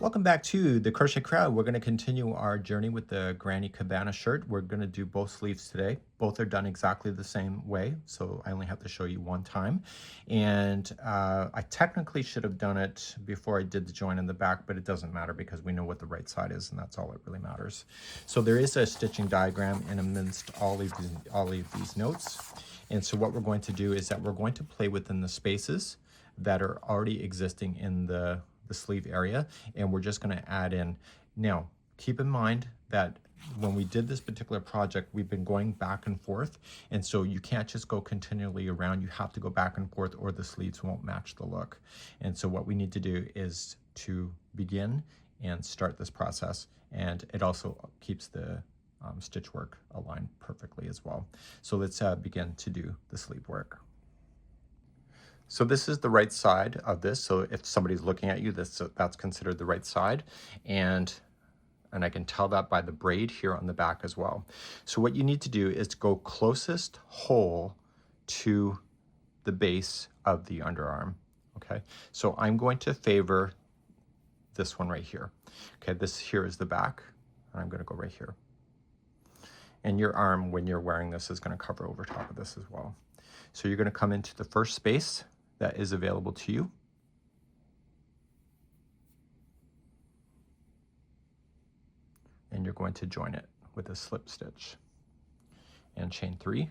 Welcome back to the Crochet Crowd. We're going to continue our journey with the Granny Cabana shirt. We're going to do both sleeves today. Both are done exactly the same way, so I only have to show you one time. And I technically should have done it before I did the join in the back, but it doesn't matter because we know what the right side is, and that's all that really matters. So there is a stitching diagram in amidst all of these notes. And so what we're going to do is that we're going to play within the spaces that are already existing in the sleeve area, and we're just going to add in. Now, keep in mind that when we did this particular project, we've been going back and forth, and so you can't just go continually around. You have to go back and forth or the sleeves won't match the look. And so what we need to do is to begin and start this process, and it also keeps the stitch work aligned perfectly as well. So let's begin to do the sleeve work. So this is the right side of this. So if somebody's looking at you, that's considered the right side. And I can tell that by the braid here on the back as well. So what you need to do is to go closest hole to the base of the underarm. Okay, so I'm going to favor this one right here. Okay, this here is the back, and I'm going to go right here. And your arm, when you're wearing this, is going to cover over top of this as well. So you're going to come into the first space that is available to you. And you're going to join it with a slip stitch and chain 3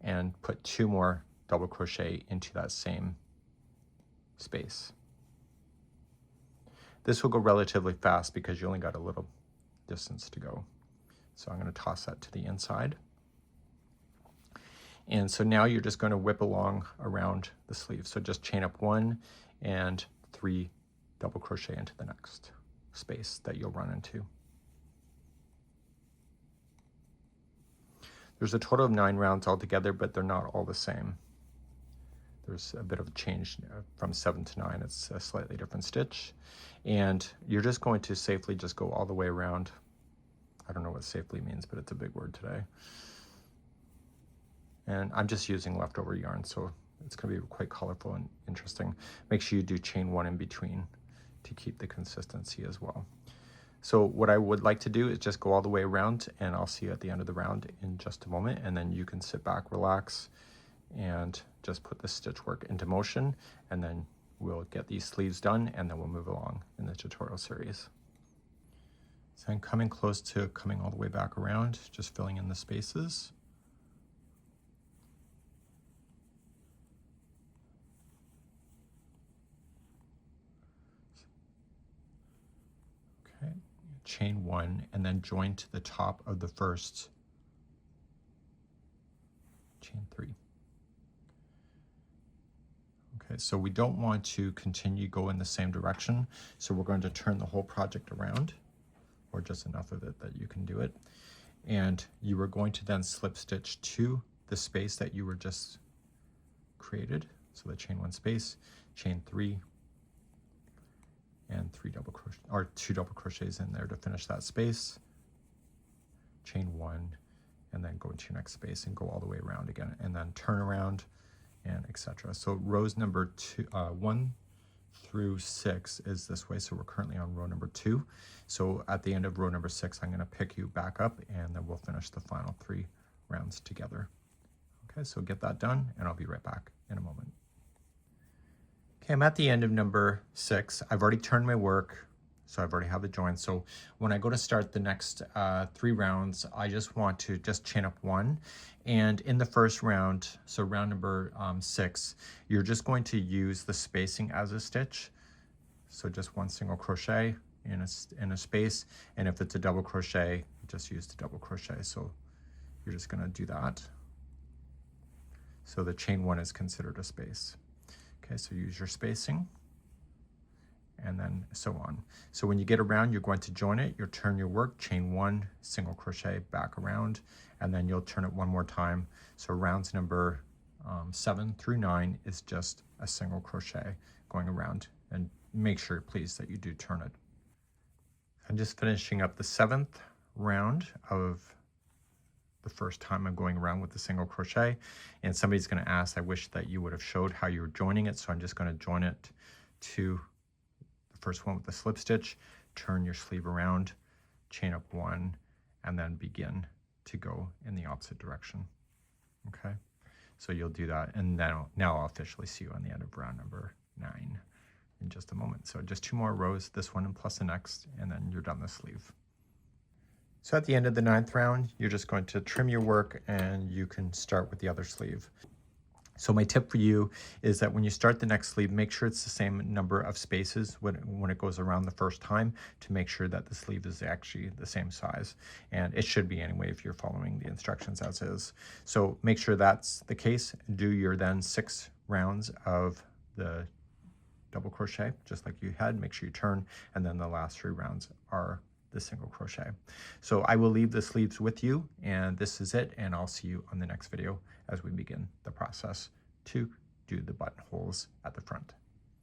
and put 2 more double crochet into that same space. This will go relatively fast because you only got a little distance to go. So I'm going to toss that to the inside. And so now you're just going to whip along around the sleeve. So just chain up 1 and 3 double crochet into the next space that you'll run into. There's a total of 9 rounds altogether, but they're not all the same. There's a bit of a change from 7 to 9. It's a slightly different stitch. And you're just going to safely just go all the way around. I don't know what safely means, but it's a big word today. And I'm just using leftover yarn, so it's going to be quite colorful and interesting. Make sure you do chain 1 in between to keep the consistency as well. So what I would like to do is just go all the way around, and I'll see you at the end of the round in just a moment, and then you can sit back, relax, and just put the stitch work into motion, and then we'll get these sleeves done, and then we'll move along in the tutorial series. So I'm coming close to coming all the way back around, just filling in the spaces. Okay, chain 1 and then join to the top of the first, chain 3. Okay, so we don't want to continue go in the same direction, so we're going to turn the whole project around, or just enough of it that you can do it. And you are going to then slip stitch to the space that you were just created. So the chain 1 space, chain 3, and 3 double crochet, or 2 double crochets in there to finish that space, chain 1, and then go into your next space and go all the way around again, and then turn around, and etc. So rows number 1 through 6 is this way. So we're currently on row number 2. So at the end of row number 6, I'm going to pick you back up, and then we'll finish the final 3 rounds together. Okay, so get that done, and I'll be right back in a moment. Okay, I'm at the end of number 6. I've already turned my work, so I've already have the join. So when I go to start the next 3 rounds, I just want to just chain up 1. And in the first round, so round number 6, you're just going to use the spacing as a stitch. So just 1 single crochet in a space. And if it's a double crochet, just use the double crochet. So you're just going to do that. So the chain 1 is considered a space. Okay, so use your spacing, and then so on. So when you get around, you're going to join it, you'll turn your work, chain 1, single crochet, back around, and then you'll turn it 1 more time. So rounds number 7 through 9 is just a single crochet going around, and make sure, please, that you do turn it. I'm just finishing up the 7th round of the first time I'm going around with the single crochet, and somebody's going to ask, I wish that you would have showed how you were joining it, so I'm just going to join it to first one with the slip stitch, turn your sleeve around, chain up 1, and then begin to go in the opposite direction. Okay, so you'll do that, and now I'll officially see you on the end of round number 9 in just a moment. So just 2 more rows, this one and plus the next, and then you're done the sleeve. So at the end of the 9th round, you're just going to trim your work and you can start with the other sleeve. So my tip for you is that when you start the next sleeve, make sure it's the same number of spaces when it goes around the first time, to make sure that the sleeve is actually the same size. And it should be anyway if you're following the instructions as is. So make sure that's the case. Do your then 6 rounds of the double crochet, just like you had. Make sure you turn, and then the last 3 rounds are the single crochet. So I will leave the sleeves with you, and this is it, and I'll see you on the next video as we begin the process to do the buttonholes at the front.